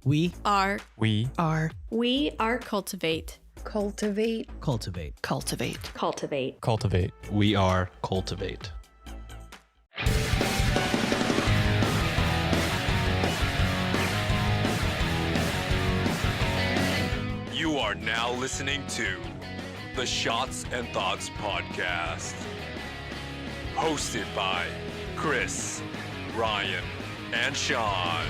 We are cultivate. cultivate. We are cultivate. You are now listening to the Shots and Thoughts podcast, hosted by Chris, Ryan, and Sean.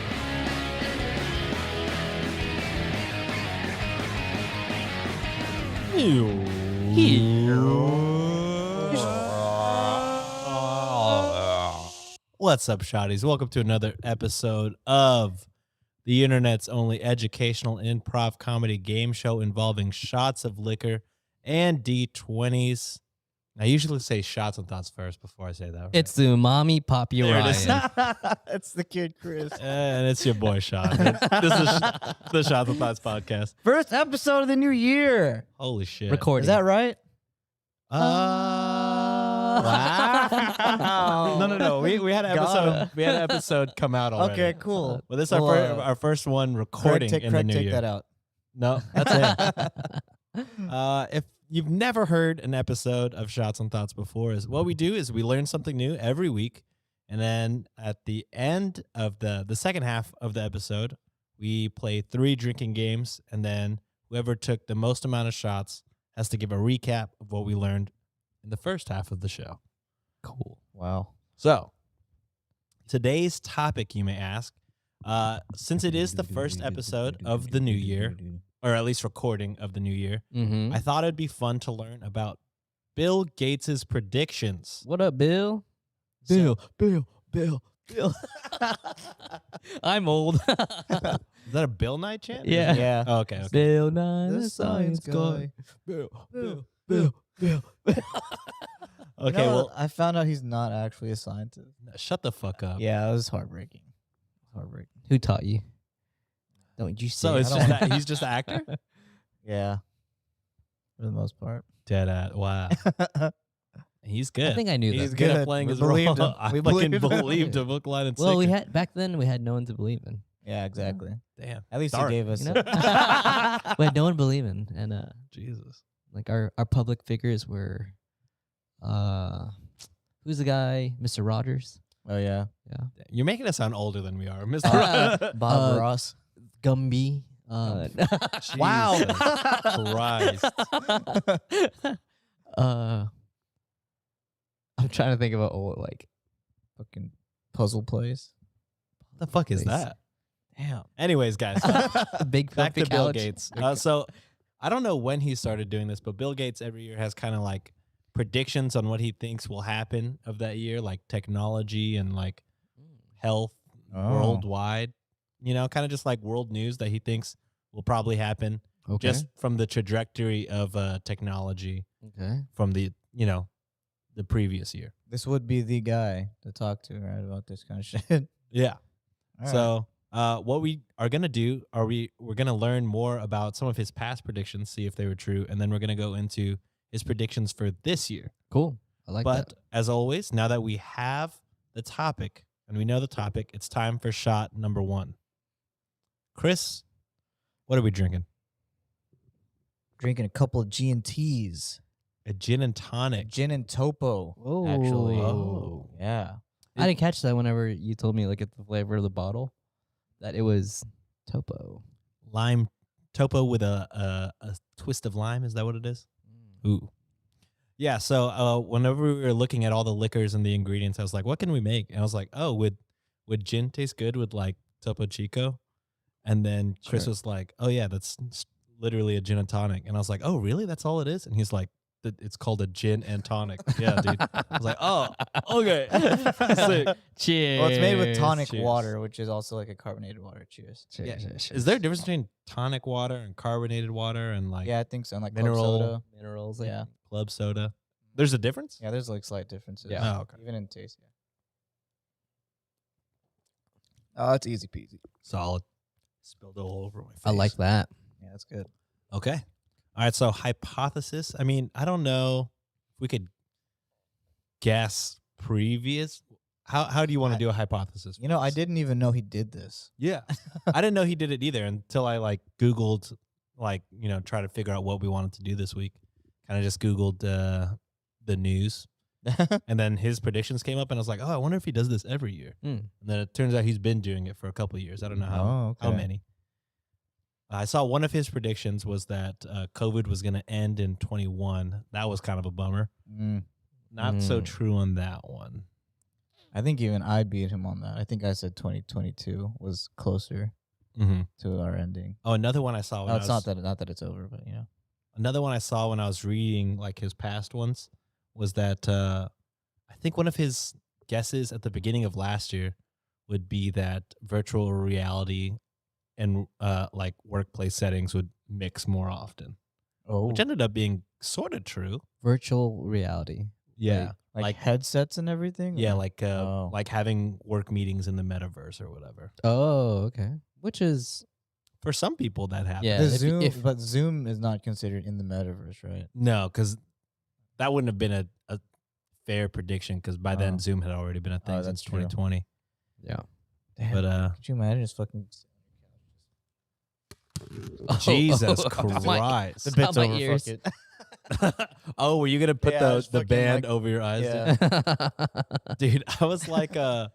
What's up, shotties? Welcome to another episode of the internet's only educational improv comedy game show involving shots of liquor and D20s. I usually say shots and thoughts first before I say that. Right? It's the umami Papi There it is. Ryan. That's the kid, Chris. And it's your boy, Sean. This is the Shots and Thoughts podcast. First episode of the new year. Holy shit. Recording. Is that right? Wow. No. We had an episode. We had an episode come out already. Okay, cool. Well, this is our first one recording in the new take year. that out. No, that's it. If you've never heard an episode of Shots and Thoughts before, is what we do is we learn something new every week, and then at the end of the second half of the episode, we play 3 drinking games, and then whoever took the most amount of shots has to give a recap of what we learned in the first half of the show. Cool. Wow. So, today's topic, you may ask, since it is the first episode of the new year, or at least recording of the new year, Mm-hmm. I thought it'd be fun to learn about Bill Gates' predictions. What up, Bill? Bill. I'm old. Is that a Bill Nye chant? Yeah. Yeah. Oh, okay. Bill Nye, The science guy. Bill. Bill. Okay, well, I found out he's not actually a scientist. shut the fuck up. Yeah, it was heartbreaking. Who taught you? Don't you say So it's I just don't- that he's just an actor? Yeah. For the most part. Dead at. Wow. He's good. I think I knew He's that. good at good. playing We his believed role. him. I We fucking believed him. believed him. Hook, line, and Well, sinker. back then we had no one to believe in. Yeah, exactly. Damn. At least Dark. he gave us You know? We had no one to believe in, and Jesus. like our public figures were, who's the guy? Mr. Rogers. Oh, yeah. Yeah. You're making us sound older than we are, Mr. Bob Ross. Gumby. Wow. Christ. I'm trying to think of an old Fucking puzzle plays. What the fuck is Please. that? Damn. Anyways, guys, big back to fluffy Bill couch. Gates. So I don't know when he started doing this, but Bill Gates every year has kind of like predictions on what he thinks will happen of that year, like technology and like health worldwide. You know, kind of just like world news that he thinks will probably happen Okay. just from the trajectory of technology Okay. from the previous year. This would be the guy to talk to, right, about this kind of shit. Yeah. All So what we are going to do we're going to learn more about some of his past predictions, see if they were true, and then we're going to go into his predictions for this year. Cool. I like But that. as always, now that we have the topic and we know the topic, it's time for shot number 1. Chris, what are we drinking? Drinking a couple of G&Ts. A gin and tonic. Gin and Topo, Whoa. actually. Oh. Yeah. I didn't catch that whenever you told me look at the flavor of the bottle, that it was Topo. Lime topo with a twist of lime. Is that what it is? Ooh. Yeah, so whenever we were looking at all the liquors and the ingredients, I was like, what can we make? And I was like, oh, would gin taste good with like Topo Chico? And then Chris Sure. was like, oh, yeah, that's literally a gin and tonic. And I was like, oh, really? That's all it is? And he's like, it's called a gin and tonic. Yeah, dude. I was like, oh, okay. Sick. Cheers. Well, it's made with tonic Cheers. water, which is also like a carbonated water. Cheers. Cheers, Yeah. cheers, Is there a difference between tonic water and carbonated water and like Yeah, I think so. And like mineral- club soda. minerals. Yeah. club soda? There's a difference? Yeah, there's like slight differences. Yeah. Oh, okay. Even in taste. Yeah. Oh, it's easy peasy. Solid. Spilled it all over my face. I like that. Yeah, that's good. Okay. All right. So hypothesis. I mean, I don't know if we could guess previous. How do you want to do a hypothesis? You know, I didn't even know he did this. Yeah. I didn't know he did it either until I like Googled, like, try to figure out what we wanted to do this week. Kind of just Googled the news. And then his predictions came up and I was like, oh, I wonder if he does this every year. And then it turns out he's been doing it for a couple of years. I don't know how many. I saw one of his predictions was that COVID was going to end in 21. That was kind of a bummer. Not so true on that one. I think even I beat him on that. I think I said 2022 was closer to our ending. Oh, another one I saw. It's not that it's over, but Another one I saw when I was reading like his past ones was that I think one of his guesses at the beginning of last year would be that virtual reality and like workplace settings would mix more often. Oh, Which ended up being sort of true. Virtual reality. Yeah. like headsets and everything. Yeah, or- like having work meetings in the metaverse or whatever. Oh, okay. Which is For some people that happens. Yeah. The if- Zoom, if- but Zoom is not considered in the metaverse, right? No, because that wouldn't have been a fair prediction because by then Oh. Zoom had already been a thing since that's true. 2020. yeah. Damn, But could you imagine just fucking? Jesus My- Christ. The bit's my over. ears. Fuck it. Oh, were you gonna put Yeah, I the was the fucking, band like- over your eyes? Yeah. Dude, I was like I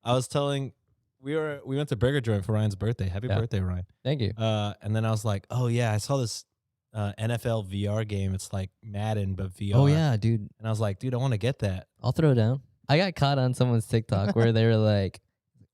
was telling we went to Burger Joint for Ryan's birthday. Happy Yeah. birthday, Ryan. Thank you. And then I was like, oh yeah, I saw this NFL VR game. It's like Madden but VR. Oh yeah, dude. And I was like, dude, I want to get that. I'll throw it down. I got caught on someone's TikTok where they were like,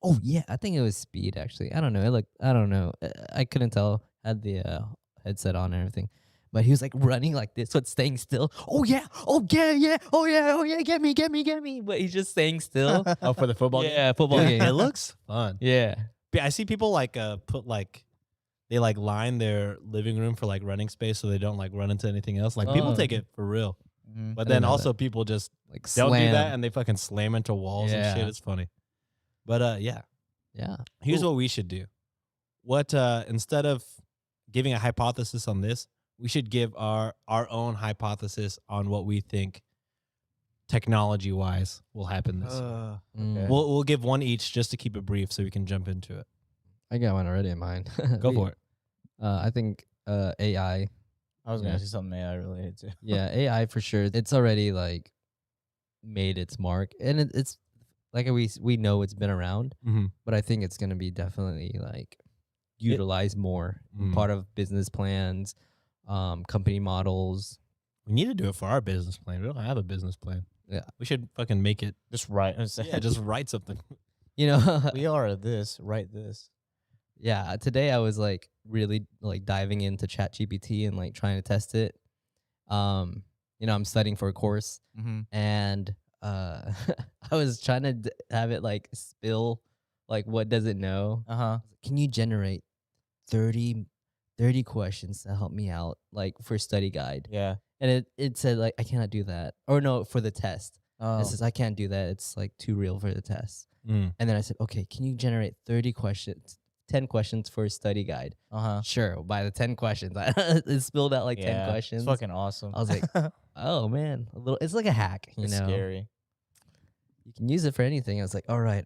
"Oh yeah, I think it was Speed actually. I don't know. I don't know. I couldn't tell. Had the headset on and everything, but he was like running like this, but staying still. Oh yeah, oh yeah, yeah, oh yeah, oh yeah. Get me. But he's just staying still. Oh, for the football game? Yeah, football Yeah, game. It looks fun. Yeah. Yeah, I see people like put like they like line their living room for like running space so they don't like run into anything else. Like people Oh. take it for real. Mhm. But I didn't then know also people just Like don't slam. do that and they fucking slam into walls and shit. Yeah. It's funny. But yeah, Yeah. here's what we should do. What instead of giving a hypothesis on this, we should give our own hypothesis on what we think technology wise will happen this year. Mm. We'll give one each just to keep it brief so we can jump into it. I got one already in mind. Go for it. I think AI. I was gonna Yeah. say something AI related to. Yeah, AI for sure. It's already like made its mark, and it's like we know it's been around, Mm-hmm. but I think it's gonna be definitely like utilized more, part of business plans, company models. We need to do it for our business plan. We don't have a business plan. Yeah. We should fucking make it. Just write. Yeah, just write something. You know, we are this. Write this. yeah. Today I was like really like diving into ChatGPT and like trying to test it. You know, I'm studying for a course, Mm-hmm. and I was trying to have it like spill like what does it know. Uh-huh. Can you generate 30 questions to help me out like for study guide? Yeah. And it said like I cannot do that, or no, for the test Oh. it says I can't do that, it's like too real for the test. Mm. And then I said, okay, can you generate 30 questions, 10 questions for a study guide? Uh-huh. Sure. By the 10 questions it spilled out like 10 questions. It's fucking awesome. I was like, oh man, it's like a hack, you it's know. scary. You can use it for anything. I was like, all right,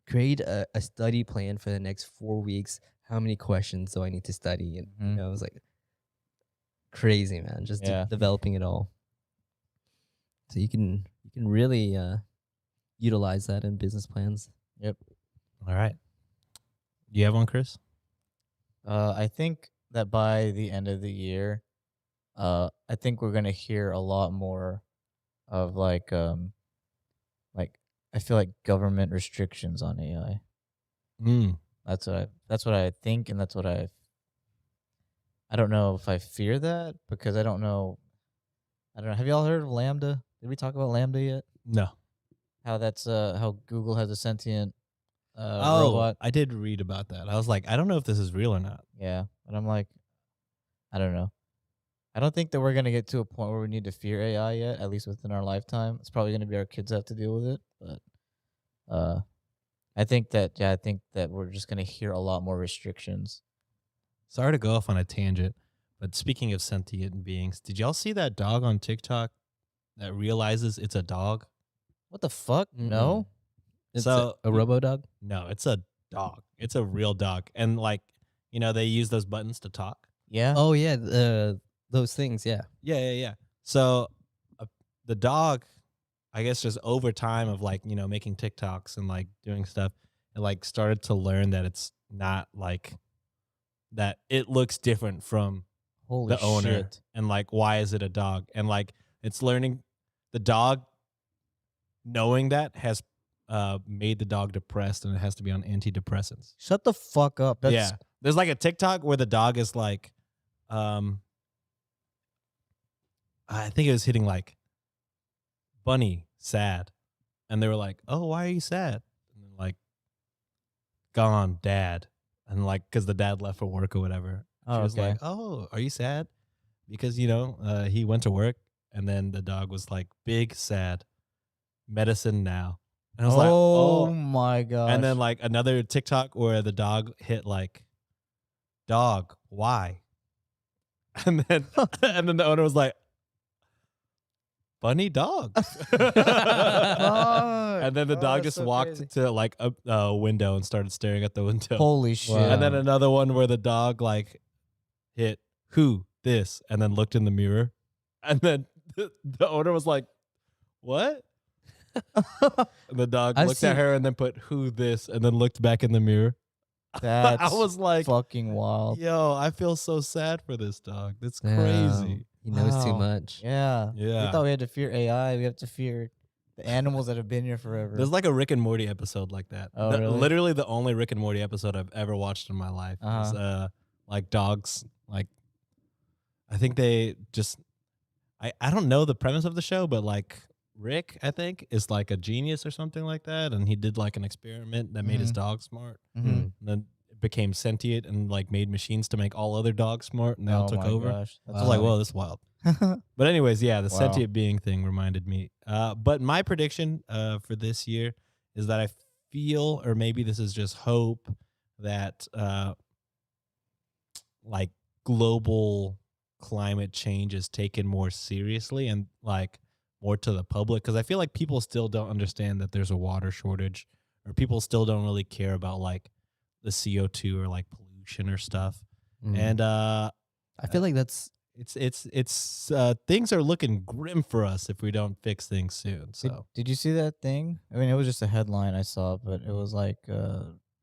create a study plan for the next 4 weeks. How many questions do I need to study? And you Mhm. know, it was like crazy, man. Just Yeah. developing it all. So you can really utilize that in business plans. All right. Do you have one, Chris? I think that by the end of the year, I think we're gonna hear a lot more of like I feel like government restrictions on AI. Mm. That's what I think, and that's what I don't know if I fear that because I don't know. Have y'all heard of Lambda? Did we talk about Lambda yet? No. How that's how Google has a sentient Oh, robot. I did read about that. I was like, I don't know if this is real or not. Yeah, but I'm like, I don't know. I don't think that we're gonna get to a point where we need to fear AI yet, at least within our lifetime. It's probably gonna be our kids have to deal with it, but I think that we're just gonna hear a lot more restrictions. Sorry to go off on a tangent, but speaking of sentient beings, did y'all see that dog on TikTok that realizes it's a dog? What the fuck? Mm-mm. No. It's So- a robo dog. No, it's a dog. It's a real dog. And like, they use those buttons to talk. Yeah. Oh yeah, those things. Yeah. Yeah. So the dog, I guess, just over time of like, making TikToks and like doing stuff, it like started to learn that it's not like that. It looks different from Holy the owner, shit. and like, why is it a dog? And like, it's learning the dog knowing that has made the dog depressed, and it has to be on antidepressants. Shut the fuck up. That's Yeah. There's like a TikTok where the dog is like, I think it was hitting like bunny sad. And they were like, oh, why are you sad? And then like, gone dad. And like, cause the dad left for work or whatever. She was okay. like, oh, are you sad? Because, he went to work, and then the dog was like, big sad, medicine now. And I was like, oh oh. my god. And then like another TikTok where the dog hit like, dog, why? And then the owner was like, bunny dog. And then the dog just walked to like a window and started staring at the window. Holy shit. Wow. And then another one where the dog like hit who this, and then looked in the mirror, and then the owner was like, what? And the dog I've looked at seen- her and then put who this, and then looked back in the mirror. That's I was like, fucking wild. yo, I feel so sad for this dog. That's Damn. crazy. He knows too Wow. much. Yeah. Yeah. We thought we had to fear AI. We have to fear the animals that have been here forever. There's like a Rick and Morty episode like that. Oh, really? Literally the only Rick and Morty episode I've ever watched in my life is like dogs. Like, I think they just, I don't know the premise of the show, but like Rick, I think, is like a genius or something like that. And he did like an experiment that made his dog smart. Mhm. And then it became sentient and like made machines to make all other dogs smart, and they all Oh took my over. gosh. I was like, whoa, this is wild. But anyways, yeah, the Wow. sentient being thing reminded me. But my prediction for this year is that I feel, or maybe this is just hope, that like global climate change is taken more seriously and like more to the public, because I feel like people still don't understand that there's a water shortage, or people still don't really care about like the CO2 or like pollution or stuff. Mm. And I feel like that's it's things are looking grim for us if we don't fix things soon. So Did you see that thing? I mean, it was just a headline I saw, but it was like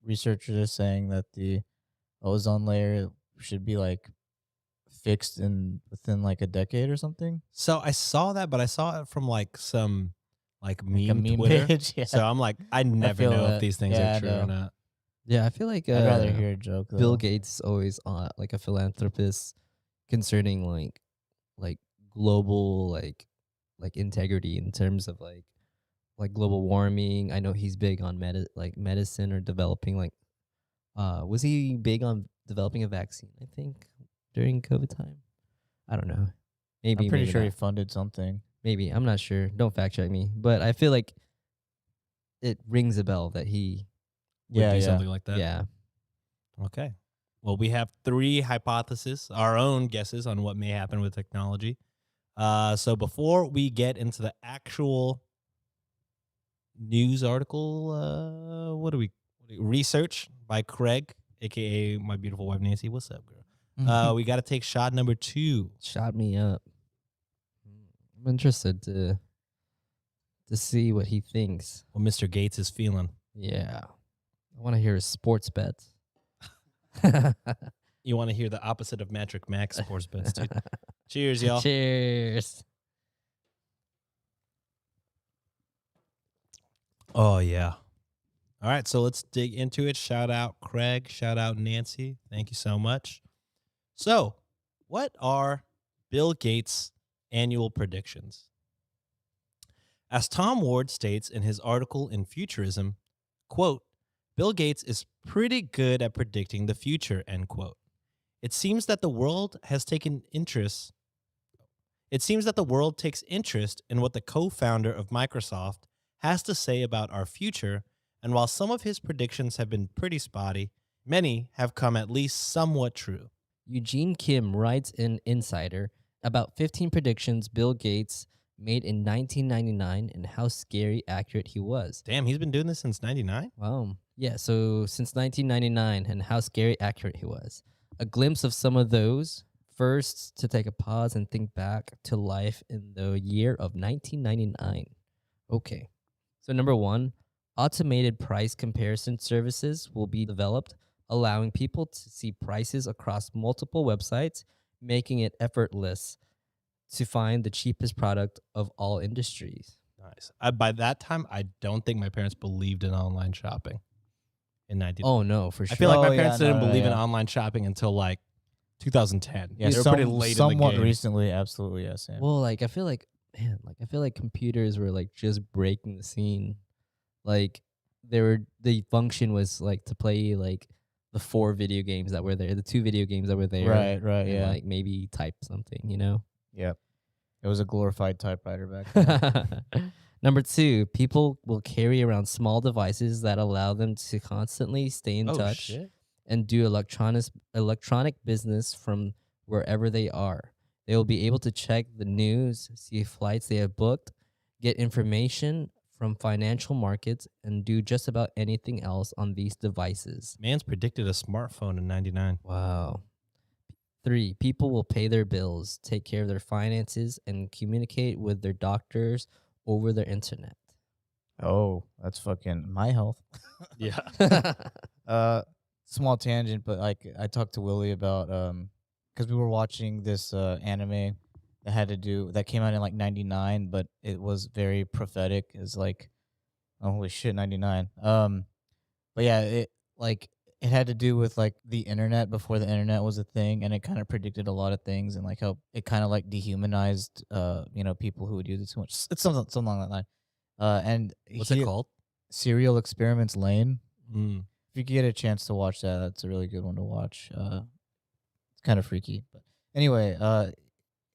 researchers are saying that the ozone layer should be like fixed within like a decade or something. so I saw that, but I saw it from like some like Like a meme meme Twitter. page. Yeah. So I'm like, I never feel know that. if these things Yeah, are I true or know. not. yeah. I feel like I'd rather hear a joke though. Bill Gates is always like a philanthropist concerning like global like integrity in terms of like global warming. I know he's big on medicine or developing like was he big on developing a vaccine, I think, during COVID time? I don't know. Maybe I'm pretty maybe sure he not. funded something. Maybe. I'm not sure. Don't fact check me. But I feel like it rings a bell that he Would Yeah, do yeah. something like that. yeah. Okay. Well, we have 3 hypotheses, our own guesses on what may happen with technology. So before we get into the actual news article, research by Craig, aka my beautiful wife Nancy. What's up, girl? We got to take shot number 2. Shot me up. I'm interested to see what he thinks. What Mr. Gates is feeling. Yeah. I want to hear his sports bets. You want to hear the opposite of Matrick Max sports bets, dude. Cheers, y'all. Cheers. Oh, yeah. All right, so let's dig into it. Shout out Craig. Shout out Nancy. Thank you so much. So, what are Bill Gates' annual predictions? As Tom Ward states in his article in Futurism, quote, Bill Gates is pretty good at predicting the future, end quote. It seems that the world takes interest in what the co-founder of Microsoft has to say about our future, and while some of his predictions have been pretty spotty, many have come at least somewhat true. Eugene Kim writes in Insider about 15 predictions Bill Gates made in 1999 and how scary accurate he was. Damn, he's been doing this since 99? Wow. Yeah, so since 1999 and how scary accurate he was. A glimpse of some of those. First, to take a pause and think back to life in the year of 1999. Okay. So number 1, automated price comparison services will be developed, allowing people to see prices across multiple websites, making it effortless to find the cheapest product of all industries. Nice. By that time, I don't think my parents believed in online shopping in 99. Oh no, for sure. I feel like my Oh, yeah, parents no, didn't no, believe in yeah. online shopping until like 2010. Yeah, they were pretty late in the somewhat game. recently, absolutely, yes. Yeah. Well, like I feel like computers were like just breaking the scene. Like the function was like to play like the 4 video games that were there, the 2 video games that were there. Right, And yeah. like maybe type something, you know? Yep. It was a glorified typewriter back then. Number 2, people will carry around small devices that allow them to constantly stay in Oh, touch shit. and do electronic business from wherever they are. They will be able to check the news, see flights they have booked, get information from financial markets, and do just about anything else on these devices. Man's predicted a smartphone in 99. Wow. 3, people will pay their bills, take care of their finances, and communicate with their doctors over their internet. Oh, that's fucking my health. Yeah. Small tangent, but like I talked to Willie about because we were watching this anime that came out in like 99, but it was very prophetic. It's like, oh, holy shit, 99. But yeah, it had to do with like the internet before the internet was a thing, and it kind of predicted a lot of things, and like how it kind of like dehumanized people who would use it too much. It's something along that line. And What's it called? Serial Experiments Lane. Mm. If you get a chance to watch that, that's a really good one to watch. It's kind of freaky, but anyway,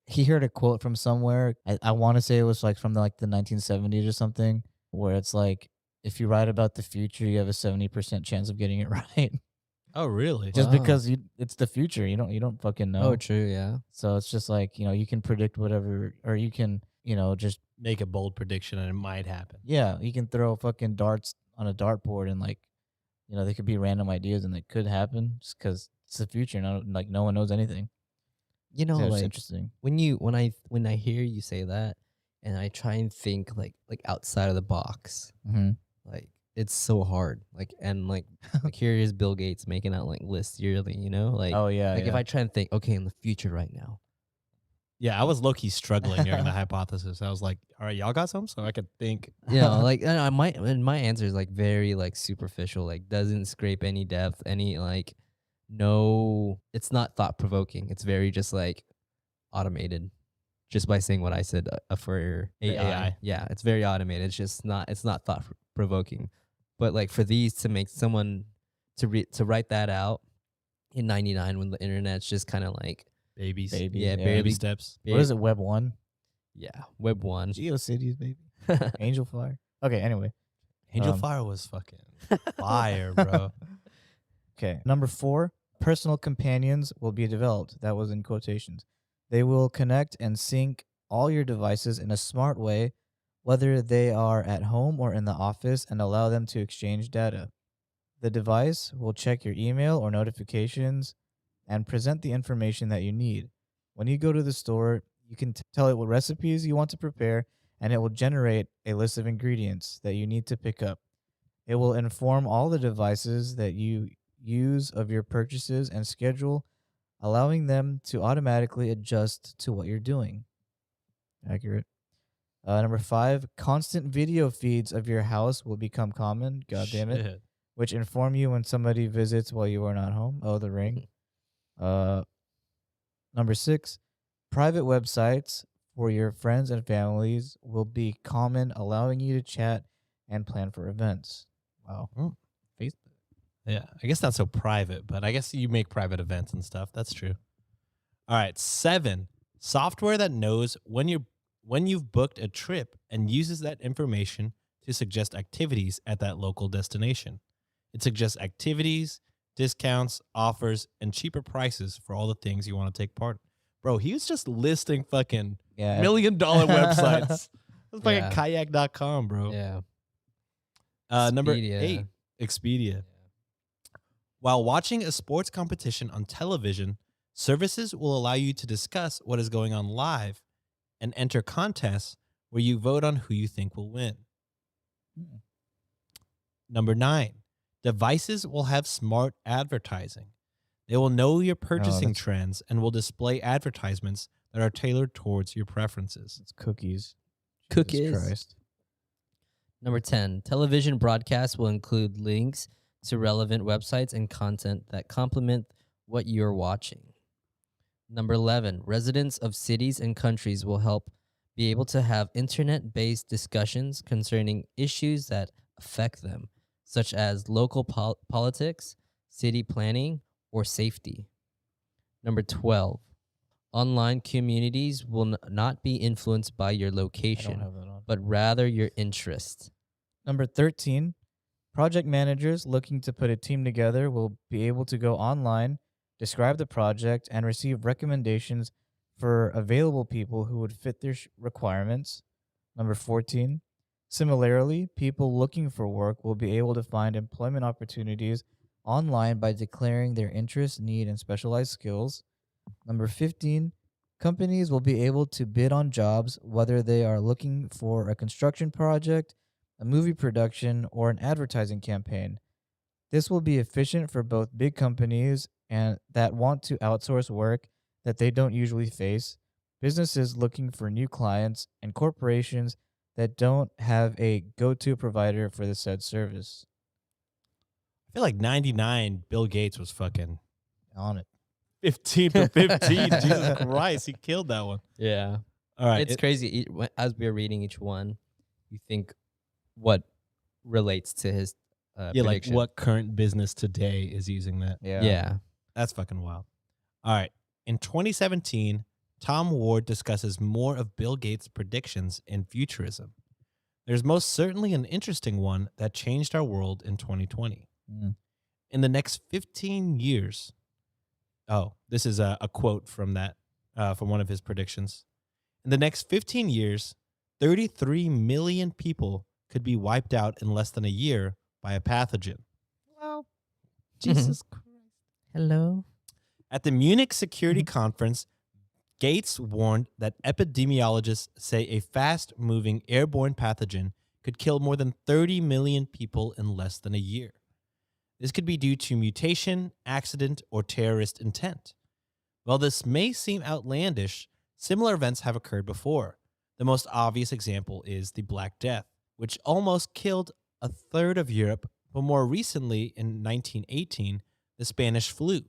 he heard a quote from somewhere. I want to say it was like from the 1970s or something, where it's like, if you write about the future, you have a 70% chance of getting it right. Oh, really? Just Wow. because it's the future, you don't fucking know. Oh, true, yeah. So it's just like, you can predict whatever, or you can, just Make a bold prediction and it might happen. you can throw fucking darts on a dartboard and they could be random ideas and they could happen just because it's the future. No one knows anything. You know, So it's like interesting. when I hear you say that, and I try and think like outside of the box, Mm-hmm. like it's so hard. Like here is Bill Gates making out like lists yearly, you know? Like Oh yeah. like yeah. if I try and think, okay, in the future right now. Yeah, I was low-key struggling during the hypothesis. I was like, all right, y'all got some? So I could think. You know, like and my answer is like very like superficial, like doesn't scrape any depth, any like no, it's not thought provoking. It's very just like automated. Just by saying what I said for AI. AI. Yeah, it's very automated. It's not thought provoking. But like for these to make someone to write that out in 99 when the internet's just kind of like Babies. Baby. yeah, yeah. Baby barely steps. What is it? Web 1? Yeah, Web 1. GeoCities, baby. Angel Fire. Okay, anyway. Angel Um, Fire was fucking fire, bro. Okay. Number 4, personal companions will be developed. That was in quotations. They will connect and sync all your devices in a smart way, whether they are at home or in the office, and allow them to exchange data. The device will check your email or notifications and present the information that you need. When you go to the store, you can tell it what recipes you want to prepare, and it will generate a list of ingredients that you need to pick up. It will inform all the devices that you use of your purchases and schedule, allowing them to automatically adjust to what you're doing. Accurate. Number 5, constant video feeds of your house will become common. God damn it. Shit. Which inform you when somebody visits while you are not home. Oh, the ring. Number 6, private websites for your friends and families will be common, allowing you to chat and plan for events. Wow. Mm. Facebook. Yeah, I guess not so private, but I guess you make private events and stuff. That's true. All right, 7, software that knows when you've booked a trip and uses that information to suggest activities at that local destination. It suggests activities, discounts, offers, and cheaper prices for all the things you want to take part in. Bro, he was just listing fucking Yeah. $1 million websites. Let's buy Yeah. a kayak.com, bro. Yeah. Number Expedia. 8, Expedia. While watching a sports competition on television, services will allow you to discuss what is going on live and enter contests where you vote on who you think will win. Number 9, devices will have smart advertising. They will know your purchasing that's- trends and will display advertisements that are tailored towards your preferences. It's cookies. Cookies. Jesus Christ. Number 10, television broadcasts will include links to relevant websites and content that complement what you're watching. Number 11, residents of cities and countries will help be able to have internet-based discussions concerning issues that affect them, such as local politics, city planning, or safety. Number 12, online communities will not be influenced by your I don't location, have that on. but rather your interest. Number 13, project managers looking to put a team together will be able to go online, describe the project, and receive recommendations for available people who would fit their requirements. Number 14, similarly, people looking for work will be able to find employment opportunities online by declaring their interest, need, and specialized skills. Number 15, companies will be able to bid on jobs whether they are looking for a construction project, a movie production, or an advertising campaign. This will be efficient for both big companies and that want to outsource work that they don't usually face, businesses looking for new clients, and corporations that don't have a go-to provider for the said service. I feel like 99 Bill Gates was fucking On it. 15 for 15. Jesus Christ, he killed that one. Yeah. All right. It's crazy. As we're reading each one, you think what relates to his Yeah, like prediction. what current business today is using that? Yeah. That's fucking wild. All right. In 2017, Tom Ward discusses more of Bill Gates' predictions in futurism. There's most certainly an interesting one that changed our world in 2020. Mm. In the next 15 years, this is a quote from that, from one of his predictions. In the next 15 years, 33 million people could be wiped out in less than a year by a pathogen. Wow. Jesus Christ. Hello. At the Munich Security Conference, Gates warned that epidemiologists say a fast-moving airborne pathogen could kill more than 30 million people in less than a year. This could be due to mutation, accident, or terrorist intent. While this may seem outlandish, similar events have occurred before. The most obvious example is the Black Death, which almost killed a third of Europe, but more recently, in 1918, the Spanish flu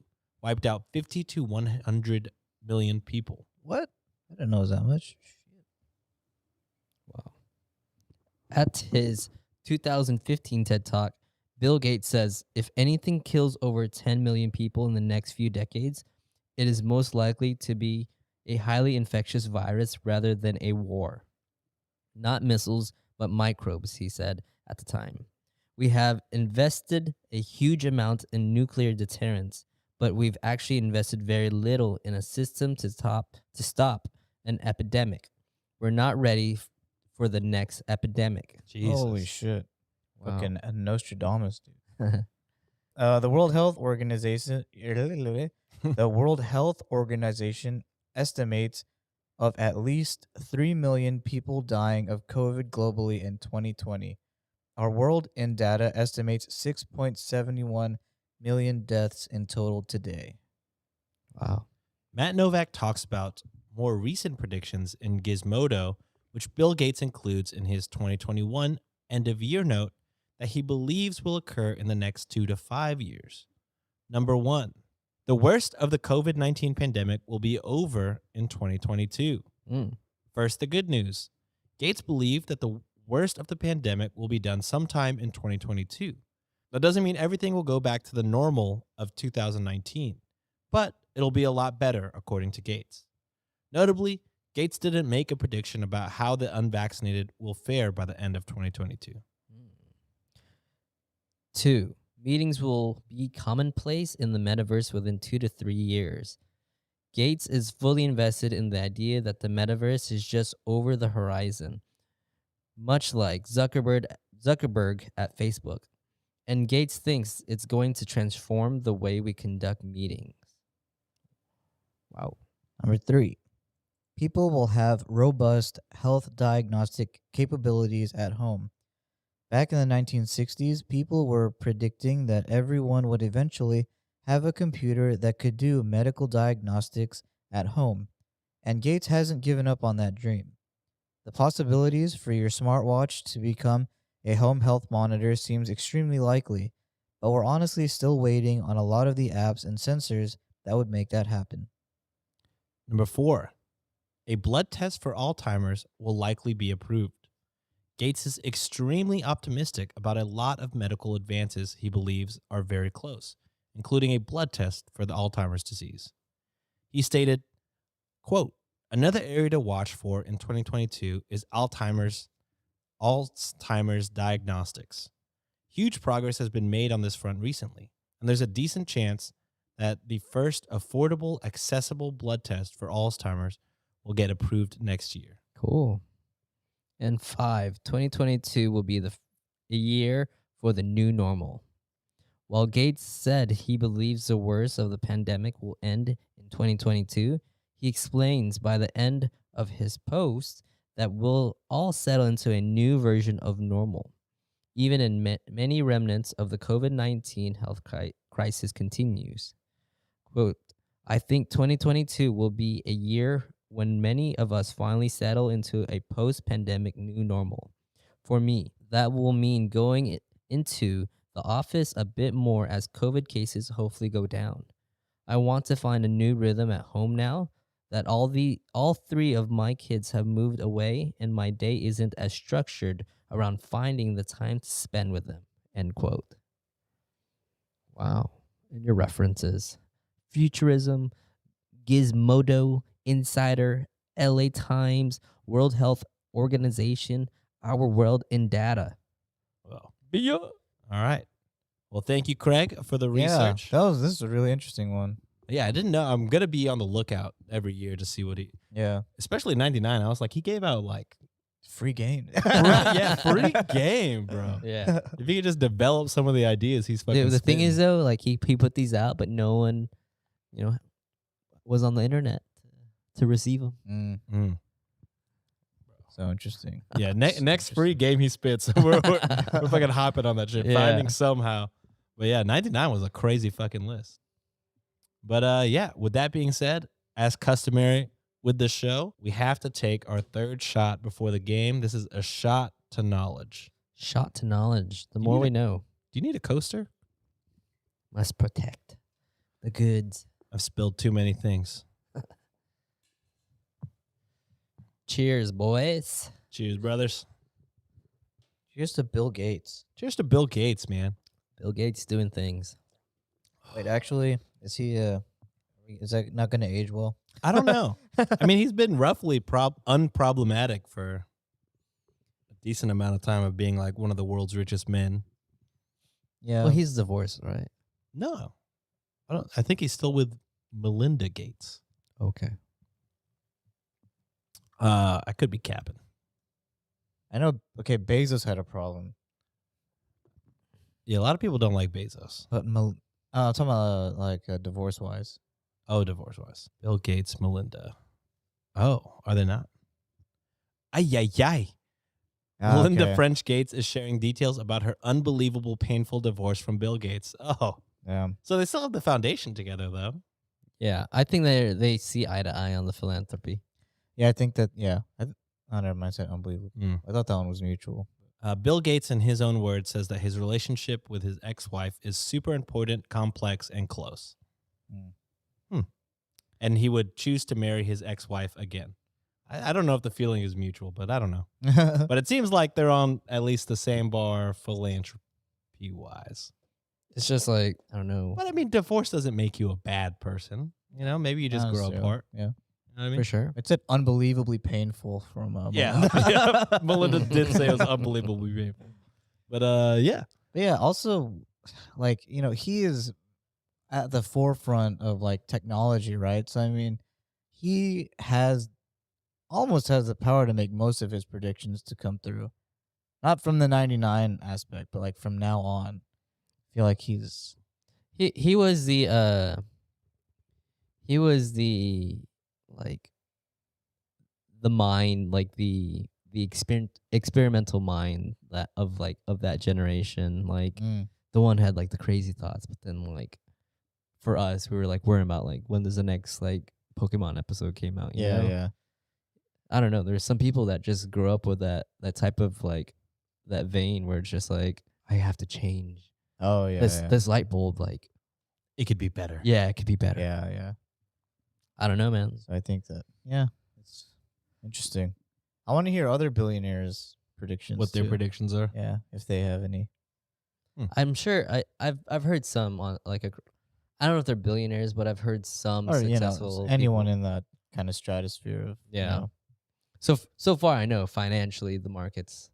wiped out 50 to 100 million people. What? I didn't know it was that much. Wow. At his 2015 TED Talk, Bill Gates says if anything kills over 10 million people in the next few decades, it is most likely to be a highly infectious virus rather than a war. Not missiles, but microbes, he said at the time. We have invested a huge amount in nuclear deterrence, but we've actually invested very little in a system to stop an epidemic. We're not ready for the next epidemic. Jesus. Holy shit. Wow. Fucking Nostradamus, dude. The World Health Organization the World Health Organization estimates of at least 3 million people dying of COVID globally in 2020. Our World in Data estimates 6.71 million deaths in total today. Wow. Matt Novak talks about more recent predictions in Gizmodo, which Bill Gates includes in his 2021 end-of-year note that he believes will occur in the next 2 to 5 years. Number 1, the worst of the COVID-19 pandemic will be over in 2022. First, the good news. Gates believed that the worst of the pandemic will be done sometime in 2022. That doesn't mean everything will go back to the normal of 2019, but it'll be a lot better, according to Gates. Notably, Gates didn't make a prediction about how the unvaccinated will fare by the end of 2022. 2, meetings will be commonplace in the metaverse within 2 to 3 years. Gates is fully invested in the idea that the metaverse is just over the horizon, much like Zuckerberg at Facebook. And Gates thinks it's going to transform the way we conduct meetings. Wow. Number 3, people will have robust health diagnostic capabilities at home. Back in the 1960s, people were predicting that everyone would eventually have a computer that could do medical diagnostics at home, and Gates hasn't given up on that dream. The possibilities for your smartwatch to become a home health monitor seems extremely likely, but we're honestly still waiting on a lot of the apps and sensors that would make that happen. Number 4, a blood test for Alzheimer's will likely be approved. Gates is extremely optimistic about a lot of medical advances he believes are very close, including a blood test for the Alzheimer's disease. He stated, quote, "Another area to watch for in 2022 is Alzheimer's diagnostics. Huge progress has been made on this front recently, and there's a decent chance that the first affordable, accessible blood test for Alzheimer's will get approved next year." Cool. And 5, 2022 will be a year for the new normal. While Gates said he believes the worst of the pandemic will end in 2022, he explains by the end of his post that we'll all settle into a new version of normal, even in many remnants of the COVID-19 health crisis continues. Quote, "I think 2022 will be a year when many of us finally settle into a post-pandemic new normal. For me, that will mean going into the office a bit more as COVID cases hopefully go down. I want to find a new rhythm at home now that all 3 of my kids have moved away and my day isn't as structured around finding the time to spend with them." End quote. Wow. And your references: Futurism, Gizmodo, Insider, LA Times, World Health Organization, Our World in Data. Well, all right. Well, thank you, Craig, for the research. This is a really interesting one. Yeah, I didn't know. I'm going to be on the lookout every year to see what Yeah. especially 99. I was like, he gave out like, Free game. free game, bro. Yeah. If he could just develop some of the ideas he's fucking The thing spitting. is, though, like he put these out, but no one, was on the internet to receive them. Mm. So interesting. Yeah, next free game he spits, we're fucking hopping on that shit, Yeah. finding somehow. But yeah, 99 was a crazy fucking list. But yeah, with that being said, as customary with the show, we have to take our 3rd shot before the game. This is a shot to knowledge. Shot to knowledge. The You more need we know, Do you need a coaster? must protect the goods. I've spilled too many things. Cheers, boys. Cheers, brothers. Cheers to Bill Gates. Cheers to Bill Gates, man. Bill Gates doing things. Wait, actually, is that not going to age well? I don't know. I mean, he's been roughly unproblematic for a decent amount of time of being like one of the world's richest men. Yeah. Well, he's divorced, right? No, I think he's still with Melinda Gates. Okay. I could be capping. I know. Okay, Bezos had a problem. Yeah, a lot of people don't like Bezos. But I'm talking about divorce wise. Oh, divorce-wise. Bill Gates, Melinda. Oh, are they not? Ay, ay, ay. Melinda French Gates is sharing details about her unbelievable, painful divorce from Bill Gates. Oh, Yeah. so they still have the foundation together, though. Yeah, I think they see eye to eye on the philanthropy. Yeah, I think that. Yeah. Never mind. I said unbelievable. Mm. I thought that one was mutual. Bill Gates, in his own words, says that his relationship with his ex-wife is super important, complex, and close. Mm. And he would choose to marry his ex-wife again. I don't know if the feeling is mutual, but I don't know. But it seems like they're on at least the same bar philanthropy-wise. It's just like, I don't know. But I mean, divorce doesn't make you a bad person. Maybe you just grow That's true. apart. Yeah. You know what I mean? For sure. It said unbelievably painful from Yeah. Melinda. Yeah. Melinda did say it was unbelievably painful. But yeah. But yeah, also, he is at the forefront of technology, right? So I mean, he almost has the power to make most of his predictions to come through. Not from the 99 aspect, but like from now on. I feel like he was the like the mind, like the experimental mind that of that generation. Like the one had like the crazy thoughts, but then like for us, we were like worrying about like when does the next like Pokemon episode came out. You know? yeah. I don't know. There's some people that just grew up with that type of like that vein where it's just like I have to change. Oh yeah. This light bulb, like It could be better. yeah, it could be better. Yeah. I don't know, man. So I think that it's interesting. I want to hear other billionaires' predictions. What their too. predictions are. Yeah, if they have any. I'm sure I've heard some on like I don't know if they're billionaires, but I've heard some Or successful anyone people. in that kind of stratosphere of Yeah. So far, I know financially the markets,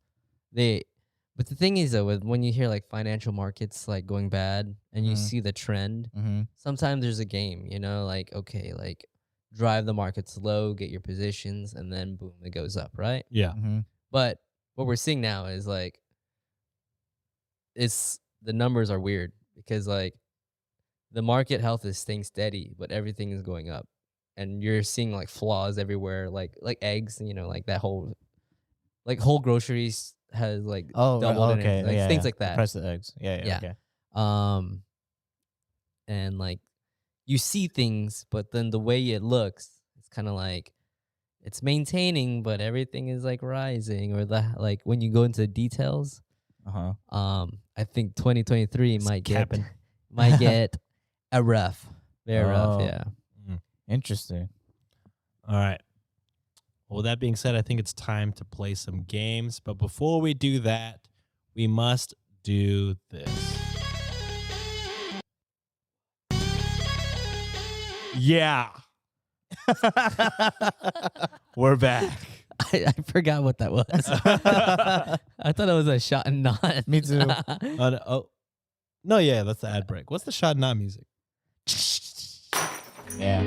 but the thing is though, when you hear like financial markets like going bad and you see the trend, sometimes there's a game, you know, like okay, like drive the markets low, get your positions, and then boom, it goes up, right? Yeah. But what we're seeing now is like the numbers are weird because like the market health is staying steady, but everything is going up. And you're seeing like flaws everywhere, like eggs, you know, like that whole groceries has like doubled in okay, it, like things like The that. price of eggs. Yeah. Okay. And like you see things, but then the way it looks, it's kind of like it's maintaining, but everything is like rising, or like when you go into details. I think 2023 might get a very rough. Yeah. Interesting. All right. Well, with that being said, I think it's time to play some games. But before we do that, we must do this. Yeah. We're back. I forgot what that was. I thought it was a shot and not. Me too. No, yeah, that's the ad break. What's the shot and not music? Yeah.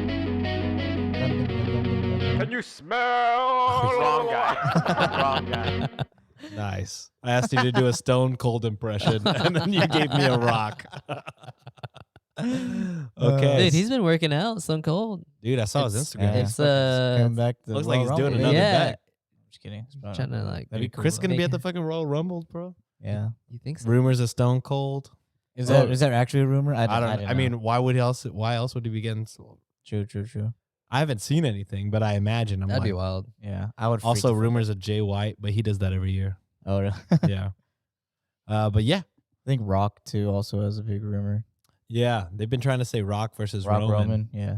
Can you smell? Wrong guy. Wrong guy. Nice. I asked you to do a Stone Cold impression, and then you gave me a rock. Okay. Dude, he's been working out, Stone Cold. Dude, I saw his Instagram. It's coming back to looks Royal like he's doing Rumble. another Yeah. back. I'm just kidding. Trying to like. That'd be cool, Chris though. gonna be at the fucking Royal Rumble, bro. Yeah. You think so? Rumors of Stone Cold. Is that actually a rumor? I don't. didn't I know. mean, why else would he be getting? True. I haven't seen anything, but I imagine That'd be wild. Yeah, I would. Also, rumors of Jay White, but he does that every year. Oh, really? Yeah. But yeah, I think Rock too also has a big rumor. yeah, they've been trying to say Rock versus Rock Roman. Yeah.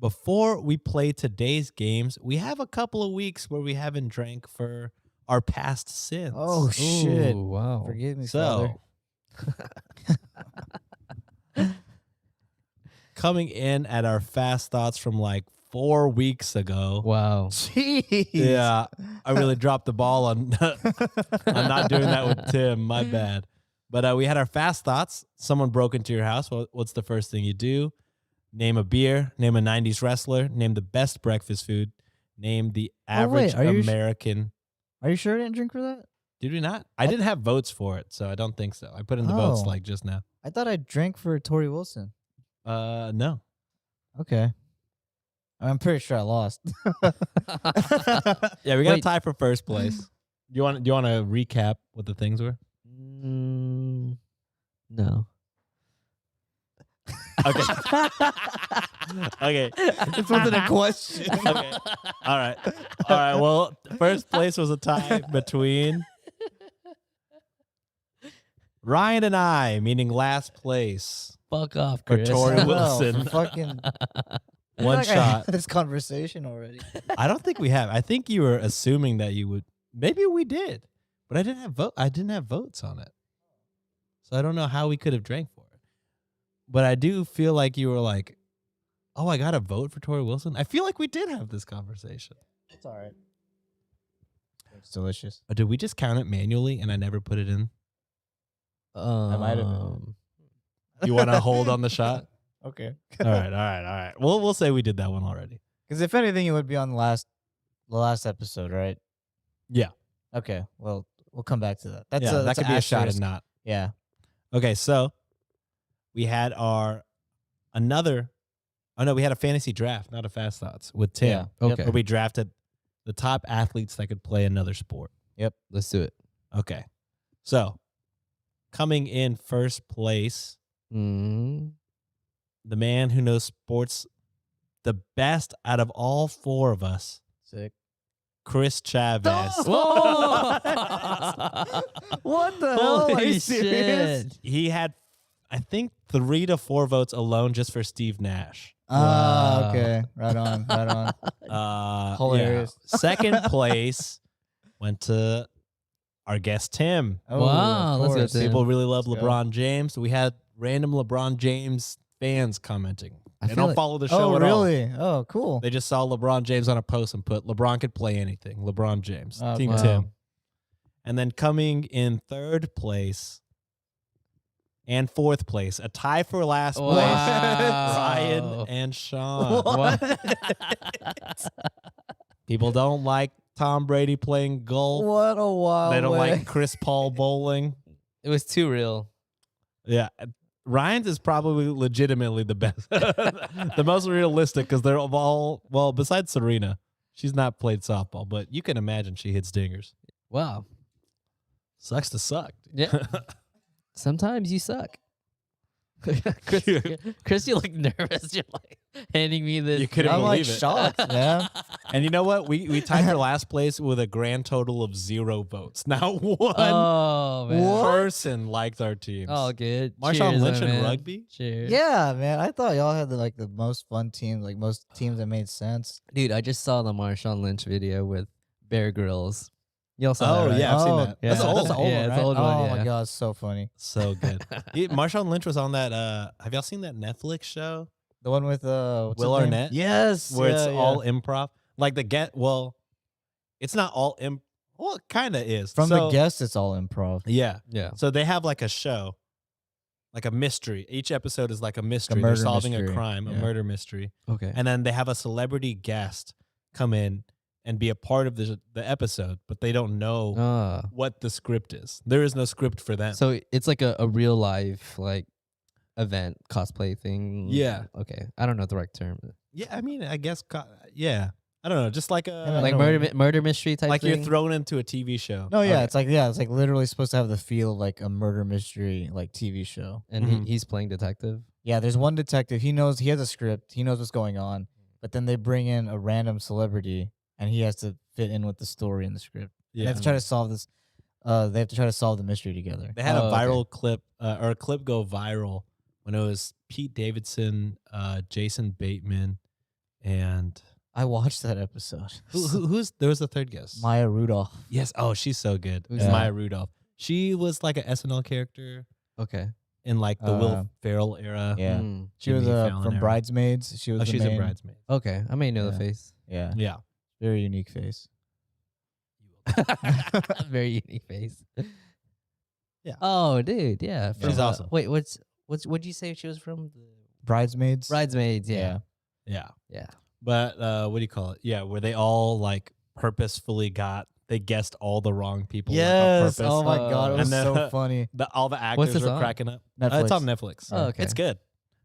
Before we play today's games, we have a couple of weeks where we haven't drank for our past sins. Oh shit! Ooh, wow. Forgive me, So, coming in at our fast thoughts from like 4 weeks ago. Wow. Jeez. Yeah, I really dropped the ball on not doing that with Tim. My bad. But we had our fast thoughts. Someone broke into your house. What's the first thing you do? Name a beer. Name a 90s wrestler. Name the best breakfast food. Name the average are you American. Are you sure I didn't drink for that? Did we not? I didn't have votes for it, so I don't think so. I put in the votes Oh. like just now. I thought I drank for Tori Wilson. No. Okay. I'm pretty sure I lost. Yeah, we got to Wait. tie for first place. Do you want to recap what the things were? No. Okay. Okay. This wasn't a question. Okay. All right. Well, first place was a tie between Ryan and I, meaning last place. Fuck off, For Chris. Tori Well, Wilson. fucking I One feel like I shot. had this conversation already. I don't think we have. I think you were assuming that you would. Maybe we did, but I didn't have votes on it, so I don't know how we could have drank for it. But I do feel like you were like, "Oh, I got to vote for Tori Wilson." I feel like we did have this conversation. It's all right. It's delicious. Or did we just count it manually and I never put it in? might have been. You want to hold on the shot? Okay. All right. We'll say we did that one already. Because if anything, it would be on the last episode, right? Yeah. Okay. Well, we'll come back to that. That's Yeah, that that's could an be a shot and asterisk. not. Yeah. Okay, so we had we had a fantasy draft, not a fast thoughts with Tim. Yeah. Okay. Where we drafted the top athletes that could play another sport. Let's do it. Okay. So coming in first place, Mm. the man who knows sports the best out of all four of us, Sick. Chris Chavez. What the hell? Are Holy you serious? shit. He had, I think, 3 to 4 votes alone just for Steve Nash. Ah, Wow. okay. Right on. Right on. Hilarious. Yeah. Second place went to our guest Tim. Oh, Wow, of let's go course. Tim. People really love Let's go. LeBron James. We had random LeBron James fans commenting. I They feel don't like- follow the show Oh, at all. really? Oh, cool. They just saw LeBron James on a post and put LeBron could play anything. LeBron James. Oh, Team wow. Tim. And then coming in third place and fourth place, a tie for last place, Wow. Ryan and Sean. What? People don't like Tom Brady playing golf. What a wild They don't way. like Chris Paul bowling. It was too real. Yeah. Ryan's is probably legitimately the best, the most realistic because they're all, well, besides Serena, she's not played softball, but you can imagine she hits dingers. Wow. Sucks to suck. Yeah. Sometimes you suck. Chris, you look nervous. You're like handing me this. You couldn't I'm like believe it. shocked, man. And you know what? We tied for last place with a grand total of 0 votes. Not one Oh man. person liked our teams. Oh, good. Marshawn Cheers, Lynch my in man. rugby? Cheers. Yeah, man. I thought y'all had the most fun teams, like most teams that made sense. Dude, I just saw the Marshawn Lynch video with Bear Grylls. Y'all saw Oh, that, right? yeah, I've seen Oh, that. Yeah. That's That's old. the old Yeah, one, it's right? the old Oh one, my yeah. god, it's so funny. So good. Marshawn Lynch was on that. Have y'all seen that Netflix show? The one with what's Will his name? Arnett? Yes, Where it's yeah, yeah. all improv? Like it's not all well, it kind of is. From the So- guest. It's all improv. Yeah. Yeah. So they have like a show, like a mystery. Each episode is like a mystery. They're murder solving a mystery. crime, a Yeah. murder mystery. Okay. And then they have a celebrity guest come in and be a part of the episode, but they don't know what the script is. There is no script for them. So it's like a real life like event cosplay thing. Yeah. Okay. I don't know the right term. Yeah, I mean, I guess, yeah. I don't know, just like a Like know. murder mystery type like thing. you're thrown into a TV show. No, yeah, Okay. it's like literally supposed to have the feel of like a murder mystery like TV show. and Mhm. he's playing detective. Yeah, there's one detective. He has a script. He knows what's going on, but then they bring in a random celebrity, and he has to fit in with the story and the script. They Yeah. have to try to solve this. They have to try to solve the mystery together. They had a Oh, okay. viral clip or a clip go viral when it was Pete Davidson, Jason Bateman, and I watched that episode. who's there was a third guest. Maya Rudolph. Yes. Oh, she's so good. Who's It's that? Maya Rudolph. She was like an SNL character Okay. in like the Will Uh, Ferrell era. Yeah, Mm. she was Jimmy Fallon from era. Bridesmaids. She was Oh, the she's main. a bridesmaid. Okay. I may know the Yeah. face. Yeah, Yeah. very unique face. Very unique face. Yeah. Oh, dude. Yeah. She's from, awesome. Wait, what'd you say she was from? The Bridesmaids. Bridesmaids. Yeah. Yeah. Yeah. But what do you call it? Yeah, where they all like purposefully they guessed all the wrong people. like, on Yes. purpose. Oh my god, it was And then- so funny. All the actors this were on? cracking up. Netflix. It's on Netflix. Oh, okay. It's good.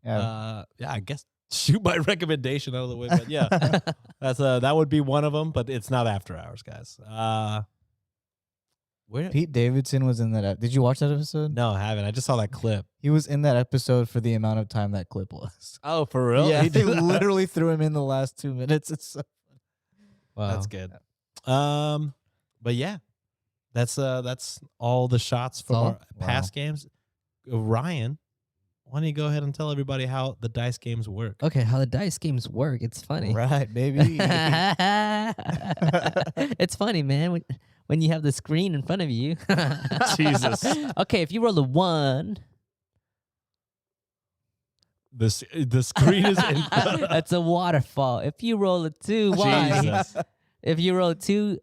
Yeah. Yeah, I guess shoot my recommendation out of the way. But yeah, that's that would be one of them. But it's not after hours, guys. Where? Pete Davidson was in that. Did you watch that episode? No, I haven't. I just saw that clip. He was in that episode for the amount of time that clip was. Oh, for real? Yeah, He they did that? literally threw him in the last 2 minutes. It's so Wow. That's good. But yeah, that's all the shots from all? our past games. Ryan, why don't you go ahead and tell everybody how the dice games work? Okay, how the dice games work. It's funny. right, baby. It's funny, man. When you have the screen in front of you. Jesus. Okay, if you roll a 1, The screen is in. that's a waterfall. If you roll a 2, why? Jesus. If you roll 2